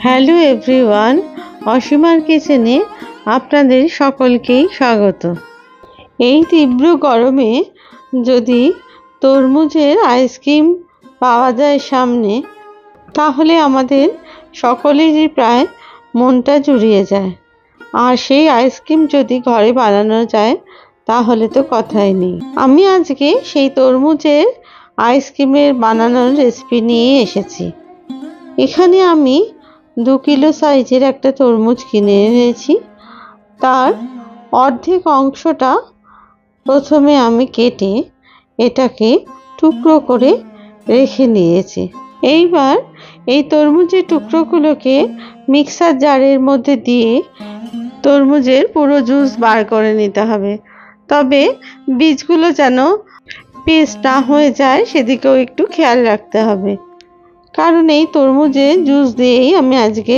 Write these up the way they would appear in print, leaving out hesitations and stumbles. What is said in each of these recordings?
Hello everyone, অসীমার কিচেনে আপনাদের সকলকেই স্বাগত। এই তীব্র গরমে যদি তরমুজের আইসক্রিম পাওয়া যায় সামনে, তাহলে আমাদের সকলেরই প্রায় মনটা জুড়িয়ে যায়। আর সেই আইসক্রিম যদি ঘরে বানানো যায় তাহলে তো কথাই নেই। আমি আজকে সেই তরমুজের আইসক্রিমের বানানোর রেসিপি নিয়ে এসেছি। এখানে আমি 2 কিলো সাইজের একটা তরমুজ কিনে এনেছি। তার অর্ধেক অংশটা প্রথমে আমি কেটে এটাকে টুকরো করে রেখে নিয়েছি। এইবার এই তরমুজের টুকরোগুলোকে মিক্সার জারের মধ্যে দিয়ে তরমুজের পুরো জুস বার করে নিতে হবে। তবে বীজগুলো যেন পেস্ট না হয়ে যায় সেদিকেও একটু খেয়াল রাখতে হবে, কারণ এই তরমুজের জুস দিয়েই আমি আজকে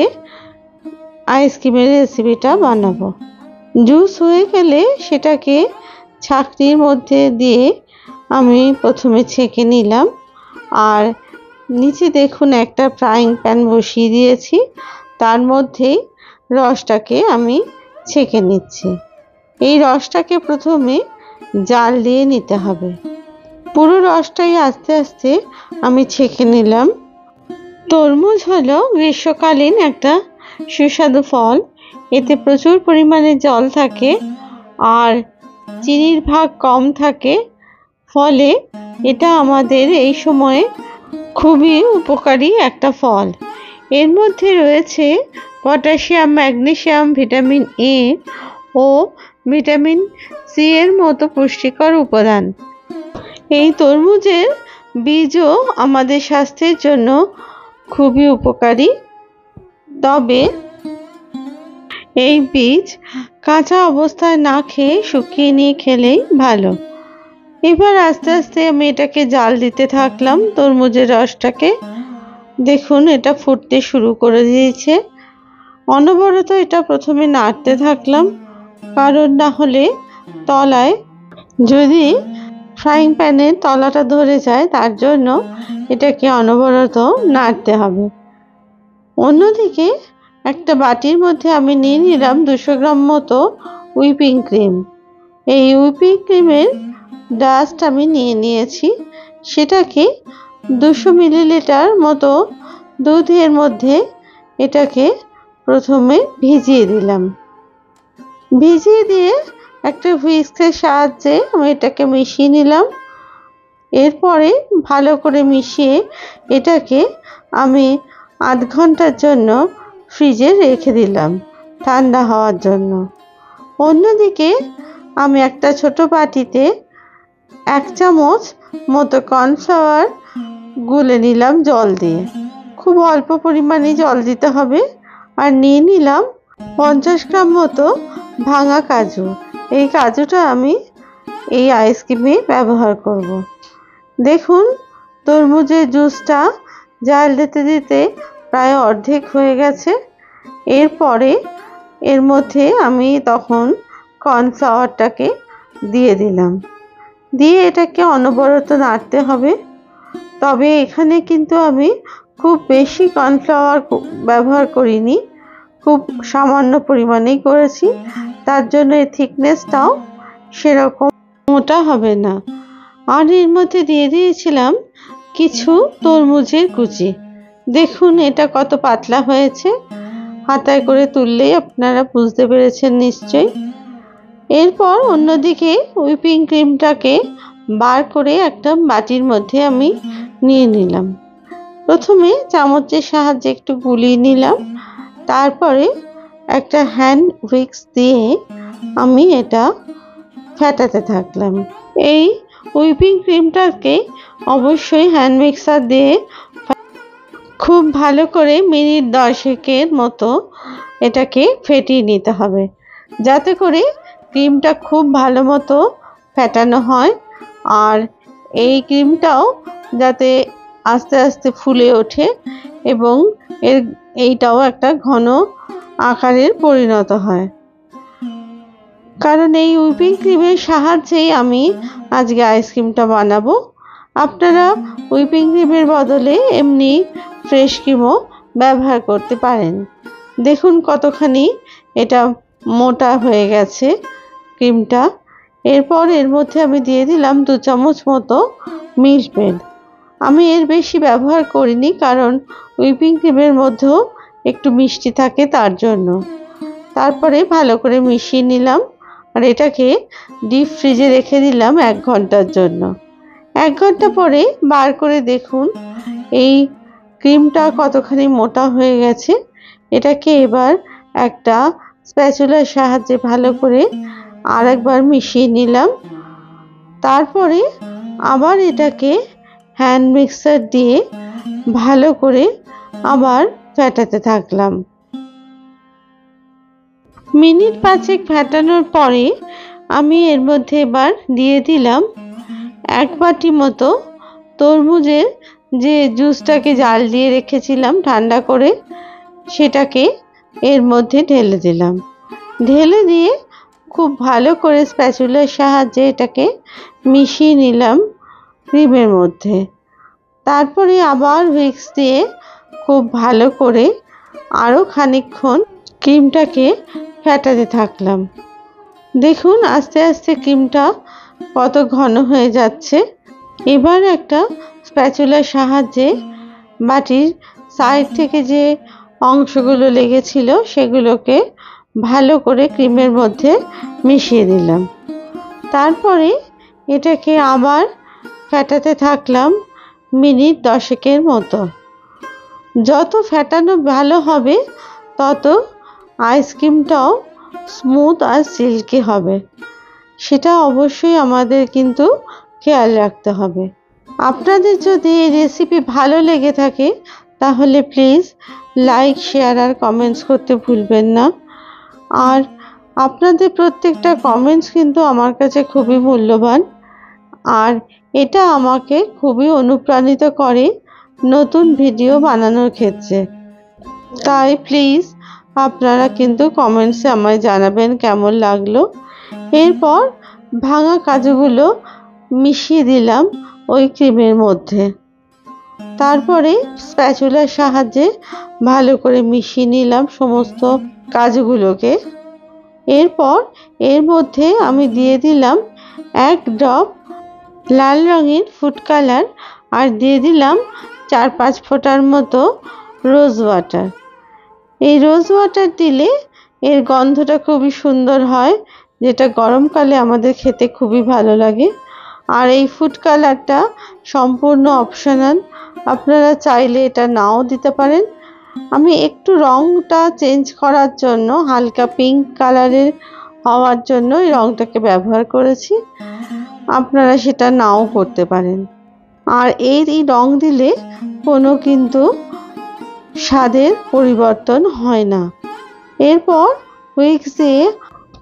আইসক্রিমের রেসিপিটা বানাবো। জুস হয়ে গেলে সেটাকে ছাঁকনির মধ্যে দিয়ে আমি প্রথমে ছেঁকে নিলাম। আর নিচে দেখুন একটা ফ্রাইং প্যান বসিয়ে দিয়েছি, তার মধ্যেই রসটাকে আমি ছেঁকে নিচ্ছি। এই রসটাকে প্রথমে জাল দিয়ে নিতে হবে। পুরো রসটাই আস্তে আস্তে আমি ছেঁকে নিলাম। তরমুজ হলো গ্রীষ্মকালীন একটা সুস্বাদু ফল। এতে প্রচুর পরিমাণে জল থাকে আর চিনির ভাগ কম থাকে, ফলে এটা আমাদের এই সময়ে খুবই উপকারী একটা ফল। এর মধ্যে রয়েছে পটাশিয়াম, ম্যাগনেসিয়াম, ভিটামিন এ ও ভিটামিন সি এর মতো পুষ্টিকর উপাদান। এই তরমুজের বীজও আমাদের স্বাস্থ্যের জন্য খুবই উপকারী, তবে এই বীজ কাঁচা অবস্থায় না খেয়ে শুকিয়ে নিয়ে খেলেই ভালো। এবার আস্তে আস্তে আমি এটাকে জাল দিতে থাকলাম তরমুজের রসটাকে। দেখুন এটা ফুটতে শুরু করে দিয়েছে। অনবরত এটা প্রথমে নাড়তে থাকলাম, কারণ না হলে তলায় যদি ফ্রাইং প্যানের তলাটা ধরে যায়, তার জন্য এটাকে অনবরত নাড়তে হবে। অন্যদিকে একটা বাটির মধ্যে আমি নিয়ে নিলাম 200 গ্রাম মতো হুইপিং ক্রিম। এই হুইপিং ক্রিমের ডাস্ট আমি নিয়ে নিয়েছি। সেটাকে 200 মিলিলিটার মতো দুধের মধ্যে এটাকে প্রথমে ভিজিয়ে দিলাম। ভিজিয়ে দিয়ে একটা হুইস্কের সাহায্যে আমি এটাকে মিশিয়ে নিলাম। এরপরে ভালো করে মিশিয়ে এটাকে আমি আধ ঘন্টার জন্য ফ্রিজে রেখে দিলাম ঠান্ডা হওয়ার জন্য। অন্যদিকে আমি একটা ছোট বাটিতে 1 চামচ মতো কর্নফ্লাওয়ার গুলে নিলাম জল দিয়ে। খুব অল্প পরিমাণে জল দিতে হবে। আর নিয়ে নিলাম 50 গ্রাম মতো ভাঙা কাজু। এই কাজুটা আমি এই আইসক্রিমে ব্যবহার করব। দেখুন তরমুজের জুসটা জাল দিতে দিতে প্রায় অর্ধেক হয়ে গেছে। এরপরে এর মধ্যে আমি তখন কর্নফ্লাওয়ারটাকে দিয়ে দিলাম। দিয়ে এটাকে অনবরত নাড়তে হবে। তবে এখানে কিন্তু আমি খুব বেশি কর্নফ্লাওয়ার ব্যবহার করিনি, খুব সামান্য পরিমাণেই করেছি। তার জন্য এর থিকনেসটাও সেরকম মোটা হবে না। আর এর মধ্যে দিয়ে দিয়েছিলাম কিছু তরমুজের কুচি। দেখুন এটা কত পাতলা হয়েছে, হাতায় করে তুললেই আপনারা বুঝতে পেরেছেন নিশ্চয়ই। এরপর অন্যদিকে হুইপিং ক্রিমটাকে বার করে একটা বাটির মধ্যে আমি নিয়ে নিলাম। প্রথমে চামচের সাহায্যে একটু গুলিয়ে নিলাম, তারপরে একটা হ্যান্ড হুইস্ক দিয়ে আমি এটা ফেটাতে থাকলাম। এই হুইপিং ক্রিমটাকে অবশ্যই হ্যান্ড মিক্সার দিয়ে খুব ভালো করে মিনিট 10 মতো এটাকে ফেটিয়ে নিতে হবে, যাতে করে ক্রিমটা খুব ভালো মতো ফেটানো হয়। আর এই ক্রিমটাও যাতে আস্তে আস্তে ফুলে ওঠে এবং এইটাও একটা ঘন আকারের পরিণত হয়। কারণ এই হুইপিং ক্রিমের সাহায্যেই আমি আজকে আইসক্রিমটা বানাবো। আপনারা হুইপিং ক্রিমের বদলে এমনি ফ্রেশ ক্রিমও ব্যবহার করতে পারেন। দেখুন কতখানি এটা মোটা হয়ে গেছে ক্রিমটা। এরপর এর মধ্যে আমি দিয়ে দিলাম 2 চামচ মতো মিল্ক মেড। আমি এর বেশি ব্যবহার করিনি, কারণ হুইপিং ক্রিমের মধ্যেও একটু মিষ্টি থাকে তার জন্য। তারপরে ভালো করে মিশিয়ে নিলাম আর এটাকে ডিপ ফ্রিজে রেখে দিলাম 1 ঘন্টার জন্য। 1 ঘন্টা পরে বার করে দেখুন এই ক্রিমটা কতখানি মোটা হয়ে গেছে। এটাকে এবার একটা স্প্যাচুলার সাহায্যে ভালো করে আরেকবার মিশিয়ে নিলাম। তারপরে আবার এটাকে হ্যান্ড মিক্সার দিয়ে ভালো করে আবার ফেটাতে থাকলাম। মিনিট 5 ফেটানোর পরে আমি এর মধ্যে এবার দিয়ে দিলাম 1 বাটি মতো তরমুজের যে জুসটাকে জাল দিয়ে রেখেছিলাম ঠান্ডা করে, সেটাকে এর মধ্যে ঢেলে দিলাম। ঢেলে দিয়ে খুব ভালো করে স্প্যাচুলার সাহায্যে এটাকে মিশিয়ে নিলাম ক্রিমের মধ্যে। তারপরে আবার হুইস্ক দিয়ে খুব ভালো করে আরও খানিকক্ষণ ক্রিমটাকে ফেটাতে থাকলাম। দেখুন আস্তে আস্তে ক্রিমটা কত ঘন হয়ে যাচ্ছে। এবার একটা স্প্যাচুলার সাহায্যে বাটির সাইড থেকে যে অংশগুলো লেগেছিল সেগুলোকে ভালো করে ক্রিমের মধ্যে মিশিয়ে দিলাম। তারপরে এটাকে আবার ফেটাতে থাকলাম মিনিট 10 মতো। যত ফেটানো ভালো হবে তত আইসক্রিমটাও স্মুথ আর সিল্কি হবে, সেটা অবশ্যই আমাদের কিন্তু খেয়াল রাখতে হবে। আপনাদের যদি এই রেসিপি ভালো লেগে থাকে তাহলে প্লিজ লাইক, শেয়ার আর কমেন্টস করতে ভুলবেন না। আর আপনাদের প্রত্যেকটা কমেন্টস কিন্তু আমার কাছে খুবই মূল্যবান, আর এটা আমাকে খুবই অনুপ্রাণিত করে নতুন ভিডিও বানানোর ক্ষেত্রে। তাই প্লিজ আপনারা কিন্তু কমেন্টসে আমায় জানাবেন কেমন লাগলো। এরপর ভাঙা কাজুগুলো মিশিয়ে দিলাম ওই ক্রিমের মধ্যে। তারপরে স্প্যাচুলার সাহায্যে ভালো করে মিশিয়ে নিলাম সমস্ত কাজুগুলোকে। এরপর এর মধ্যে আমি দিয়ে দিলাম 1 ড্রপ লাল রঙের ফুড কালার আর দিয়ে দিলাম 4-5 ফোঁটার মতো রোজ ওয়াটার। এই রোজ ওয়াটার দিলে এর গন্ধটা খুবই সুন্দর হয়, যেটা গরমকালে আমাদের খেতে খুবই ভালো লাগে। আর এই ফুড কালারটা সম্পূর্ণ অপশনাল, আপনারা চাইলে এটা নাও দিতে পারেন। আমি একটু রঙটা চেঞ্জ করার জন্য হালকা পিঙ্ক কালারের হওয়ার জন্য এই রঙটাকে ব্যবহার করেছি, আপনারা সেটা নাও করতে পারেন। আর এই রং দিলে কোনো কিন্তু স্বাদের পরিবর্তন হয় না। এরপর হুইস্ক দিয়ে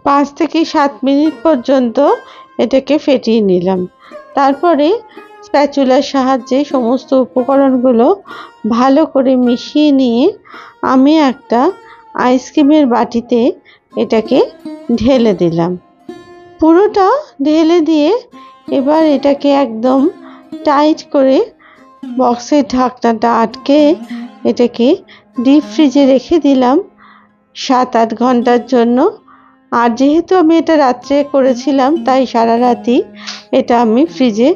5 থেকে 7 মিনিট পর্যন্ত এটাকে ফেটিয়ে নিলাম। তারপরে স্প্যাচুলার সাহায্যে সমস্ত উপকরণগুলো ভালো করে মিশিয়ে নিয়ে আমি একটা আইসক্রিমের বাটিতে এটাকে ঢেলে দিলাম। পুরোটা ঢেলে দিয়ে এবার এটাকে একদম টাইট করে বক্সের ঢাকনাটা আটকে এটাকে ডিপ ফ্রিজে রেখে দিলাম 7-8 ঘন্টার জন্য। আর যেহেতু আমি এটা রাত্রে করেছিলাম তাই সারা রাতই এটা আমি ফ্রিজে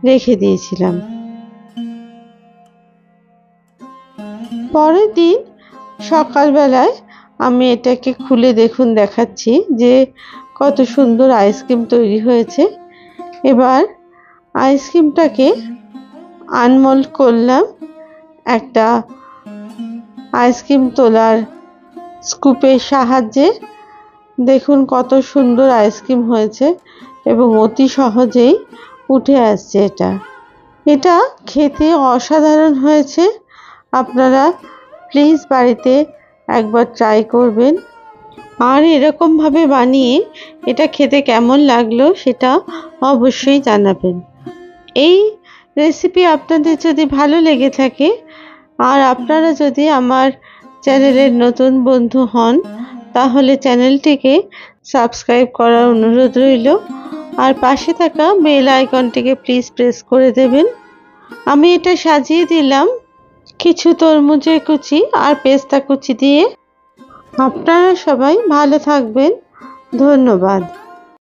রেখে দিয়েছিলাম। পরের দিন সকালবেলায় আমি এটাকে খুলে দেখুন দেখাচ্ছি যে কত সুন্দর আইসক্রিম তৈরি হয়েছে। এবার আইসক্রিমটাকে আনমোল্ড করলাম একটা আইসক্রিম তোলার স্কুপের সাহায্যে। দেখুন কত সুন্দর আইসক্রিম হয়েছে এবং অতি সহজেই উঠে আসছে। এটা খেতে অসাধারণ হয়েছে। আপনারা প্লিজ বাড়িতে একবার ট্রাই করবেন আর এরকমভাবে বানিয়ে এটা খেতে কেমন লাগলো সেটা অবশ্যই জানাবেন। এই রেসিপি আপনাদের যদি ভালো লেগে থাকে আর আপনারা যদি আমার চ্যানেলের নতুন বন্ধু হন তাহলে চ্যানেলটিকে সাবস্ক্রাইব করার অনুরোধ রইল আর পাশে থাকা বেল আইকনটিকে প্লিজ প্রেস করে দেবেন। আমি এটা সাজিয়ে দিলাম কিছু তরমুজের কুচি আর পেস্তা কুচি দিয়ে। আপনারা সবাই ভালো থাকবেন। ধন্যবাদ।